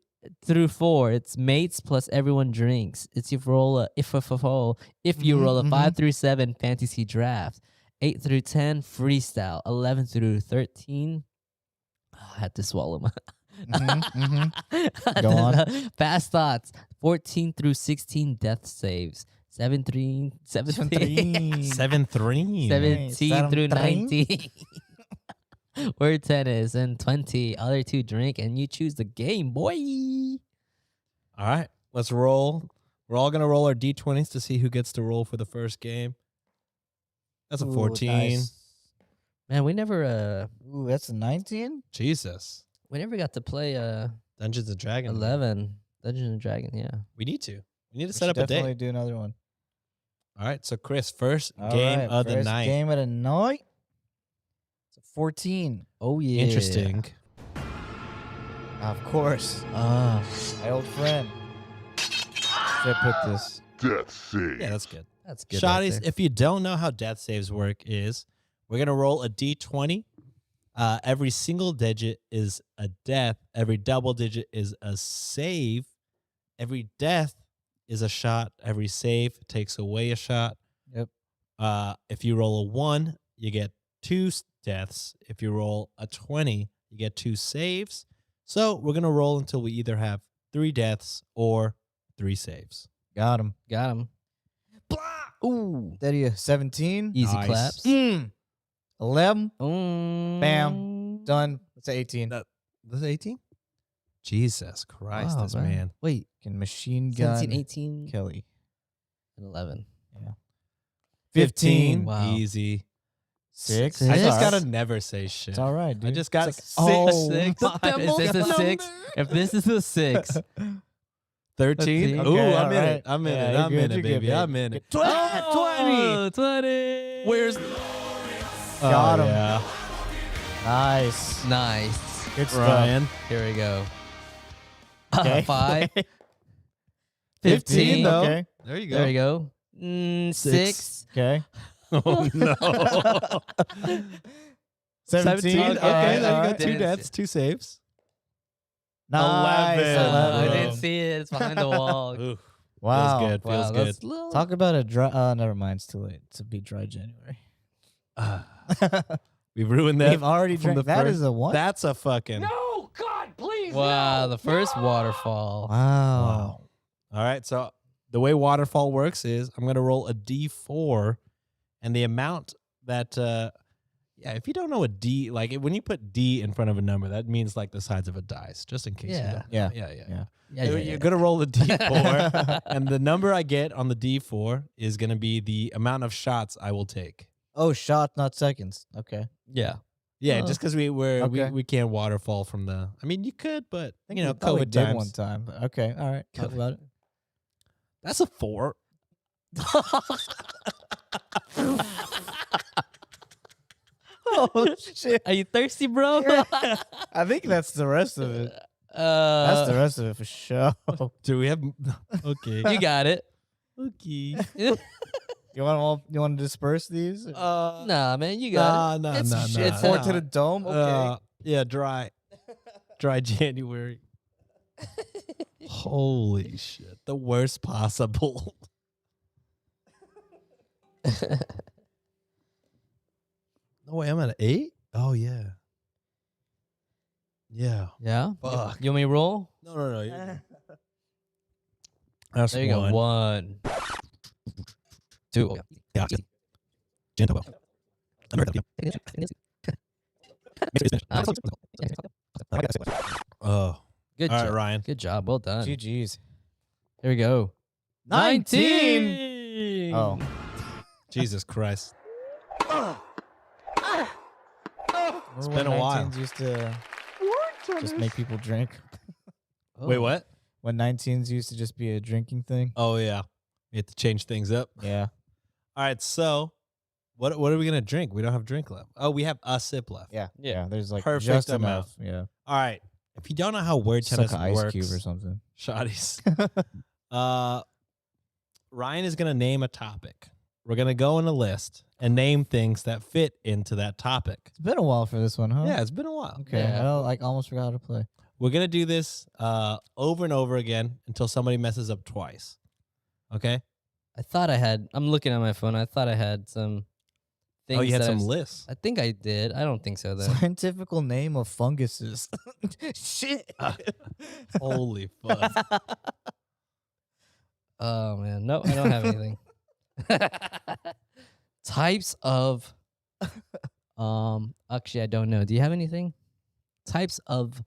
through 4, it's mates plus everyone drinks. It's if you roll a 5 through 7, fantasy draft. 8 through 10, freestyle. 11 through 13, I had to swallow my. Go on. Fast thoughts. 14 through 16, death saves. 17 17. 17 through 17. 19. Word tennis. And 20. Other two drink and you choose the game, boy. All right, let's roll. We're all gonna roll our d20s to see who gets to roll for the first game. That's a 14. Nice. Man, we never Ooh, that's a 19? Jesus. got to play Dungeons and Dragons. 11 Dungeons and Dragons. Yeah. We need to. We need to We set should up a definitely date. do another one. All right, so Chris, first All game right, of the first night. game of the night. It's a 14. Oh yeah. Interesting. Of course. My old friend. Should I put this? Death save. Yeah, that's good. That's good. Shotties, right there. if you don't know how death saves work is, we're going to roll a d20. Every single digit is a death. Every double digit is a save. Every death is a shot. Every save takes away a shot. Yep. If you roll a 1, you get 2 deaths. If you roll a 20, you get 2 saves. So we're going to roll until we either have 3 deaths or 3 saves. Got him. Got him. Ooh. There you 17. Easy Nice. claps. 11. Bam. Done. Let's say 18. That's 18? Jesus Christ, Wow, this man. Wait. Fucking machine gun 17, 18, Kelly. and 11. 15. Wow. Easy. 6. I Six. just gotta never say shit. It's all right, dude. I just got It's like, oh, six. Is this a 6? If this is a 6. 13. Okay, Ooh, I'm in alright. it. I'm in Yeah, it. you're I'm good, in it, you're good, baby. babe. I'm in it. 20. Oh, 20. Where's Got him. Yeah. Nice. Nice. Good stuff. Ryan. Here we go. Okay. 5. 15 though. Okay. There you go. There you go. 6. Okay. Oh no. 17. Okay, there you go. alright. 2 deaths, 2 saves. Nice. 11. I 11. didn't see it. It's behind the wall. Ooh, Wow. Feels good. Feels Wow, good. that's little. Talk about a dry. Never mind. It's too late. It's a be dry January. We've ruined that. We've already from drank. the That first- is a one. That's a fucking. No, God, please. Wow, no, the first no. waterfall. Wow. All right. So the way waterfall works is I'm going to roll a d4, and the amount that, yeah, if you don't know a D, like when you put D in front of a number, that means like the size of a dice, just in case. Yeah. You don't. Yeah. Yeah. Yeah, You're going to roll a d4, and the number I get on the d4 is going to be the amount of shots I will take. Oh, shot, not seconds. Okay. Yeah. Yeah, Oh. just because Okay. we can't waterfall from the. I mean, you could, but I think you know, we thought we COVID did times. one time. But okay. All right. Talk COVID. about it. That's a 4. Oh shit! Are you thirsty, bro? I think that's the rest of it. That's the rest of it for sure. Do we have? Okay. You got it. Okay. You want to disperse these? Nah, man, you got it. Nah, It's nah, shit. nah. Four to the dome. Okay. Yeah, dry January. Holy shit. The worst possible. No way, I'm at an 8? Oh, yeah. Yeah. Yeah. Fuck. You want me to roll? No. That's There you go. 1, 2. Yeah. Gentle. Oh. Good All right, job. Ryan. Good job. Well done. GG's. Here we go. 19. Oh. Jesus Christ. It's been a while. Used to just make people drink. Wait, Oh. what? When 19s used to just be a drinking thing. Oh, yeah. We have to change things up. Yeah. All right, so what are we going to drink? We don't have drink left. Oh, we have a sip left. Yeah. Yeah. There's like Perfect just amount. enough. Yeah. All right. If you don't know how word Just tennis like an ice works, cube or something. shotties, Ryan is going to name a topic. We're going to go in a list and name things that fit into that topic. It's been a while for this one, huh? Yeah, it's been a while. Okay. Yeah. I like almost forgot how to play. We're going to do this over and over again until somebody messes up twice. Okay? I thought I had. I'm looking at my phone. I thought I had some things. Oh, you had that some I've- lists. I think I did. I don't think so though. Scientific name of funguses. Shit. Holy fuck. Oh man, no, I don't have anything. Types of actually I don't know. Do you have anything? Types of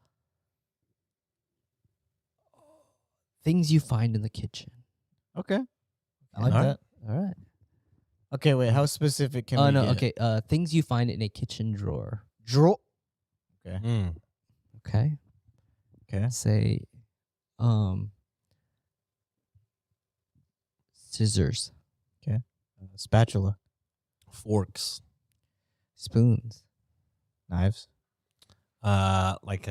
things you find in the kitchen. Okay. I like All right. that. All right. Okay, wait. How specific can Oh we no, get? okay. Things you find in a kitchen drawer. Draw. Mm. Okay. Okay. Say scissors, Spatula. Forks. spoons, Knives. Like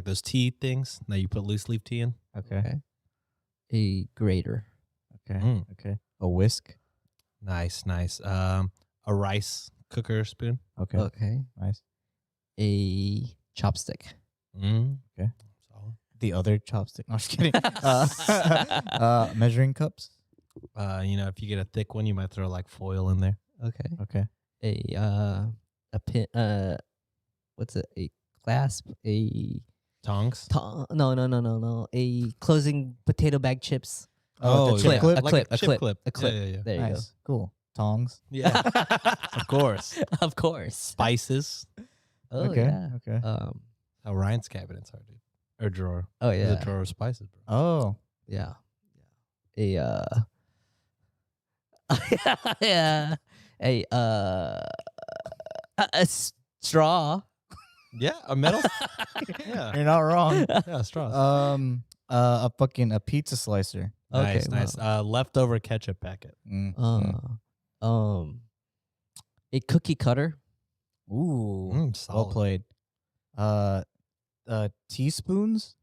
those tea things that you put loose leaf tea in. Okay. okay. A grater, Okay. Mm. Okay. A whisk. Nice, nice. A rice cooker spoon. Okay. okay. Nice. A chopstick. Mm. Okay. Solid. The other chopstick. No, I'm just kidding. Measuring cups. If you get a thick one, you might throw like foil in there. Okay. Okay. A pin what's it? A clasp, Tongs. no. A closing potato bag chips. Oh, the chip clip? A Like clip, a a chip clip, clip. a clip. Yeah, yeah, yeah. There you Nice. Cool. Tongs. Yeah. Of course. go. Of course. Spices. Oh okay. yeah. Okay. How Ryan's cabinets are, dude. Or drawer. Oh There's yeah. a drawer of spices, bro. Oh. Yeah. Yeah. A straw. Yeah, a metal. Yeah. You're not wrong. Yeah, straws. A pizza slicer. Nice, Okay, nice. Leftover ketchup packet. A cookie cutter. Ooh. Solid. Well played. Teaspoons.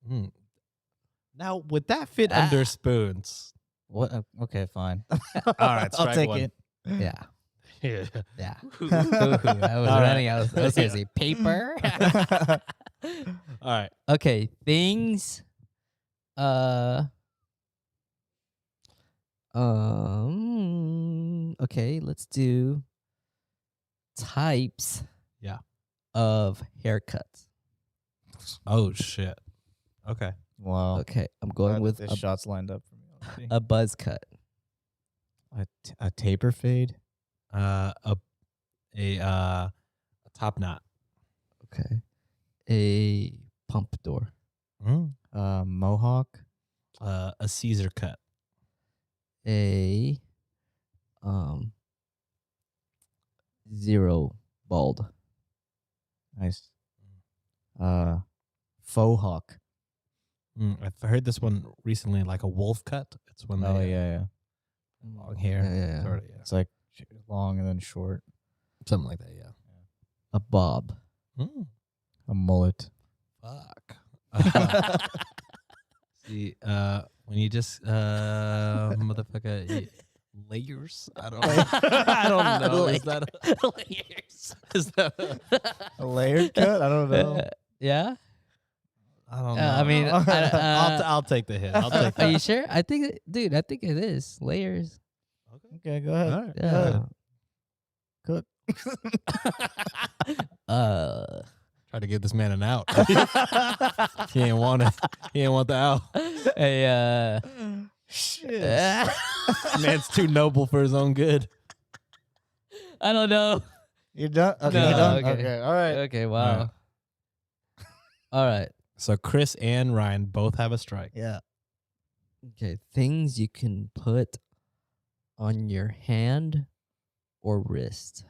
Mm. Now, would that fit under spoons? What? Okay, fine. All right, I'll strike take one. it. Yeah. Yeah. Yeah. I was All running. right. I was gonna say paper. All right. Okay, things. Okay, let's do types. Yeah. Of haircuts. Oh shit. Okay. Wow. Okay, I'm going with this shots lined up for me already. a buzz cut. A taper fade. A top knot. Okay, a pompadour. Mm. Mohawk. A Caesar cut. A zero bald. Nice. Faux hawk. I've heard this one recently, like a wolf cut. It's when Oh they yeah. long hair. Yeah. Sort of, yeah. It's like long and then short. Something like that. Yeah. A bob. Mm. A mullet. Fuck. See, when you just motherfucker layers. I don't. I don't know. Is that layers? is that? A layered cut? I don't know. Yeah. I don't know. I mean, I'll take the hit. I'll take are that. you sure? I think, dude. I think it is layers. Okay, go ahead. All right. Go ahead. Yeah. Cook. Try to give this man an out. He ain't want it. He ain't want the out. A Shit. Man's too noble for his own good. I don't know. You done? Okay, No, you done? okay. Okay, all right. Okay. Wow. All right. So Chris and Ryan both have a strike. Yeah. Okay. Things you can put on your hand or wrist.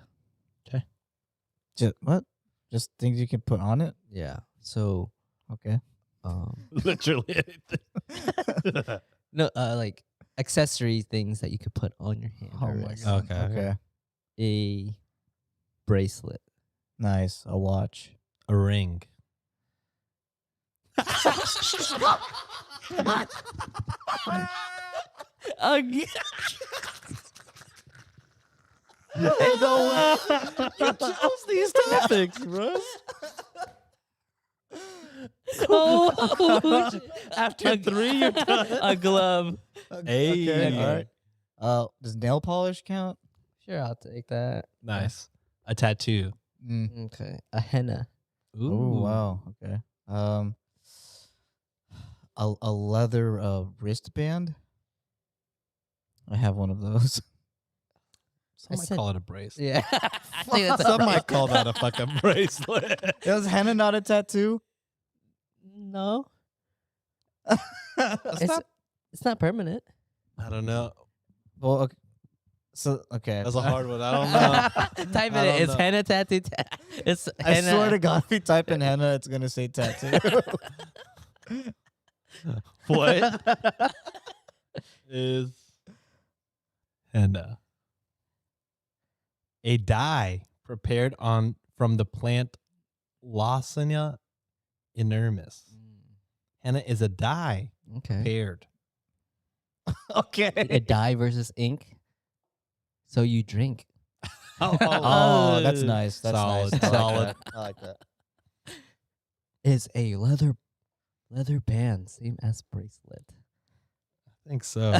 Just what? Just things you can put on it? Yeah. So, Okay. Literally. no, like accessory things that you could put on your hand Oh or my wrist. god. Okay. Okay. A bracelet. Nice. A watch. A ring. Hey, no, you chose these topics, bro. Oh, shit. After three, you're done. A glove. Hey. Okay. All right. Does nail polish count? Sure, I'll take that. Nice. A tattoo. Okay. A henna. Oh wow. Okay. A leather wristband. I have one of those. Some might said- call it a bracelet. Yeah. I think that's Some might call that a fucking bracelet. Is henna not a tattoo? No. That's It's, not- it's not permanent. I don't know. Well, okay. So okay. That's a hard one. I don't know. Type I it in. don't It's know. henna tattoo. It's I henna. swear to God, if you type in henna, it's gonna say tattoo. What is henna? A dye prepared from the plant Lawsonia inermis. Henna is a dye Okay. prepared. Okay. A dye versus ink. So you drink. Oh, that's nice. That's Solid, nice. I like solid. that. I like that. Is a leather band, same as bracelet. I think so.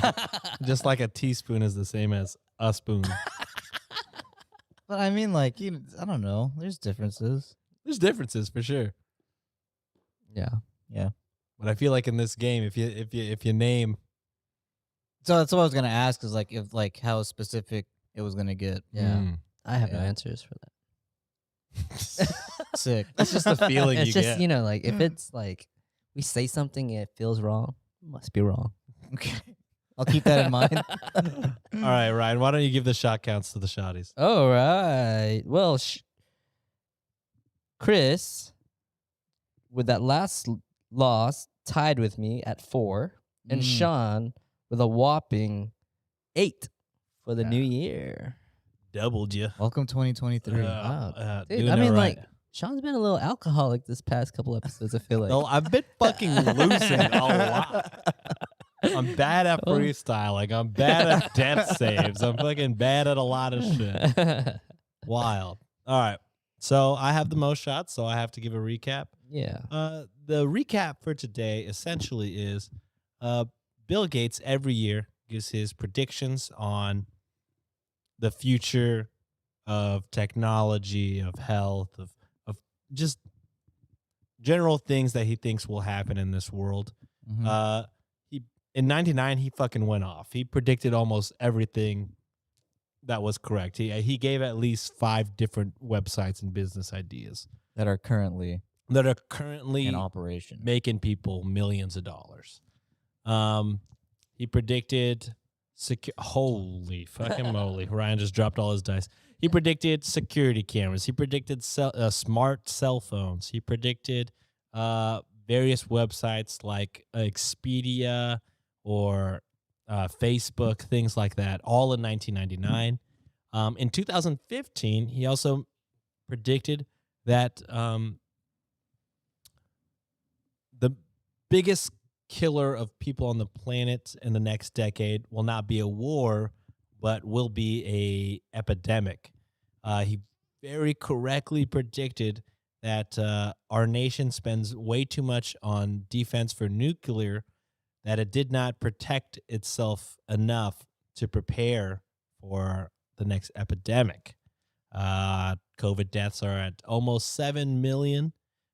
Just like a teaspoon is the same as a spoon. But I mean, like, I don't know. There's differences. There's differences for sure. Yeah. But I feel like in this game, if you name So that's what I was gonna ask. Is like if how specific it was gonna get. Yeah. I have no Yeah. answers for that. Sick. That's just the feeling It's you just, get. you know, like if it's like we say something and it feels wrong, it must be wrong. Okay. I'll keep that in mind. All right, Ryan, why don't you give the shot counts to the shotties? All right. Well, Chris, with that last loss, tied with me at 4, and Sean with a whopping 8 for the new year. Doubled you. Welcome 2023. Wow. Dude, doing I it mean, right. like, Sean's been a little alcoholic this past couple episodes, I feel like. Well, I've been fucking losing a lot. I'm bad at Oh. freestyling. I'm bad at death saves. I'm fucking bad at a lot of shit. Wild. All right. So I have the most shots, so I have to give a recap. Yeah. The recap for today essentially is Bill Gates every year gives his predictions on the future of technology, of health, of just general things that he thinks will happen in this world. Mhm. He in '99 he fucking went off. He predicted almost everything that was correct. He gave at least 5 different websites and business ideas That are currently that are currently in operation. making people millions of dollars. He predicted holy fucking moly. Ryan just dropped all his dice. He predicted security cameras. He predicted smart cell phones. He predicted various websites like Expedia or Facebook, things like that, all in 1999. In 2015, he also predicted that the biggest killer of people on the planet in the next decade will not be a war, but will be a epidemic. He very correctly predicted that our nation spends way too much on defense for nuclear, that it did not protect itself enough to prepare for the next epidemic. COVID deaths are at almost 7 million.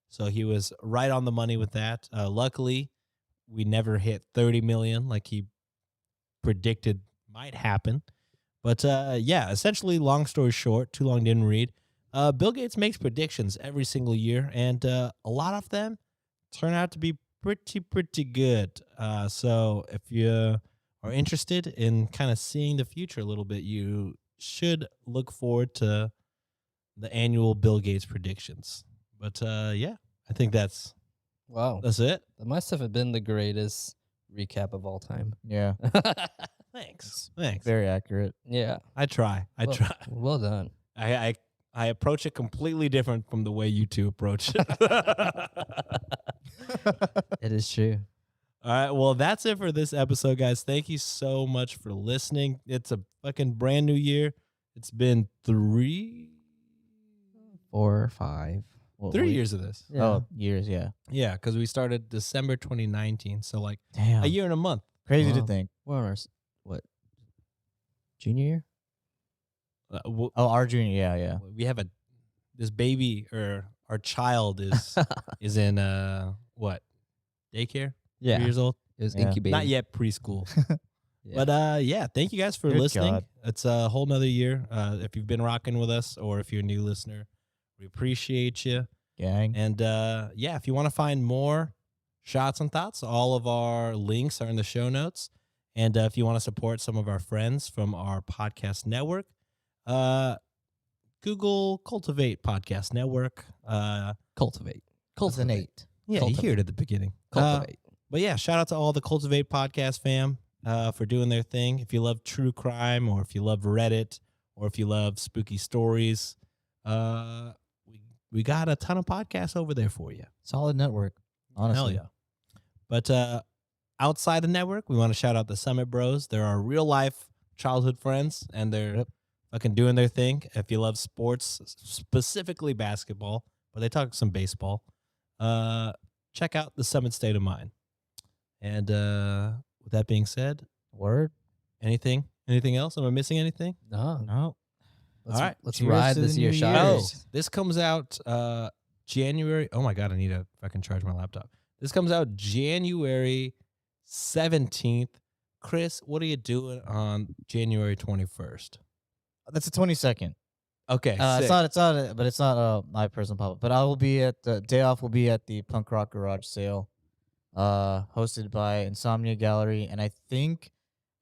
So he was right on the money with that. Luckily, we never hit 30 million like he predicted might happen. But yeah, essentially, long story short, too long didn't read. Bill Gates makes predictions every single year, and a lot of them turn out to be pretty good. So if you are interested in kind of seeing the future a little bit, you should look forward to the annual Bill Gates predictions. But yeah, I think that's Wow. it. That must have been the greatest recap of all time. Yeah. Thanks. Thanks. Very accurate. Yeah. I try. I Well- try. Well done. I approach it completely different from the way you two approach it. It is true. All right. Well, that's it for this episode, guys. Thank you so much for listening. It's a fucking brand new year. It's been 3 4 or 5. What, 3 wait. years of this. Yeah. Oh, years. Yeah. Yeah, because we started December 2019. So like Damn. a year and a month. Crazy Wow. to think. We're on our, what, junior year? Oh, our junior. Yeah. we have this baby, or our child is in what, daycare? Yeah. 3 years old. It was Yeah. incubated. Not yet preschool. Yeah. But yeah, thank you guys for Good listening. God. It's a whole nother year. If you've been rocking with us, or if you're a new listener, we appreciate you. Gang. And yeah, if you want to find more Shots and Thoughts, all of our links are in the show notes. And if you want to support some of our friends from our podcast network, Google Cultivate Podcast Network. Cultivate. What's an 8? Yeah, you hear it at the beginning. Cultivate. But yeah, shout out to all the Cultivate Podcast fam for doing their thing. If you love true crime, or if you love Reddit, or if you love spooky stories, we got a ton of podcasts over there for you. Solid network. Honestly. Hell yeah. But outside the network, we want to shout out the Summit Bros. They're our real life childhood friends, and they're fucking doing their thing. If you love sports, specifically basketball, but they talk some baseball, check out the Summit State of Mind. And with that being said, Word. anything else? Am I missing anything? No. Let's, all right. Let's Cheers ride to this the year, new shot. year. Oh, this comes out January. Oh my God, I need to fucking charge my laptop. This comes out January 17th. Chris, what are you doing on January 21st? That's the 22nd. Okay. It's not my personal pop-up. But I will be at the day off. Will be at the Punk Rock Garage Sale, hosted by Insomnia Gallery, and I think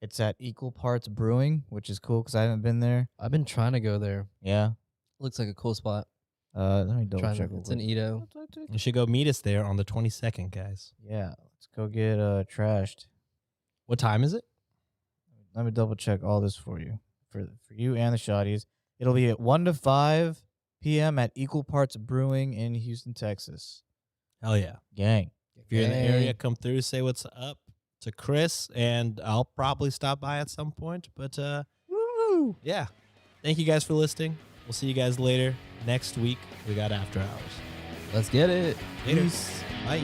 it's at Equal Parts Brewing, which is cool because I haven't been there. I've been trying to go there. Yeah. Looks like a cool spot. Let me double Trying check. to, real it's in quick. Edo. You should go meet us there on the 22nd, guys. Yeah. Let's go get trashed. What time is it? Let me double check all this for you, for you and the shotties. It'll be at 1 to 5 p.m. at Equal Parts Brewing in Houston, Texas. Hell yeah. Gang. If you're in the area, come through, say what's up to Chris, and I'll probably stop by at some point. But yeah, thank you guys for listening. We'll see you guys later. Next week, we got After Hours. Let's get it. Later. Peace. Bye.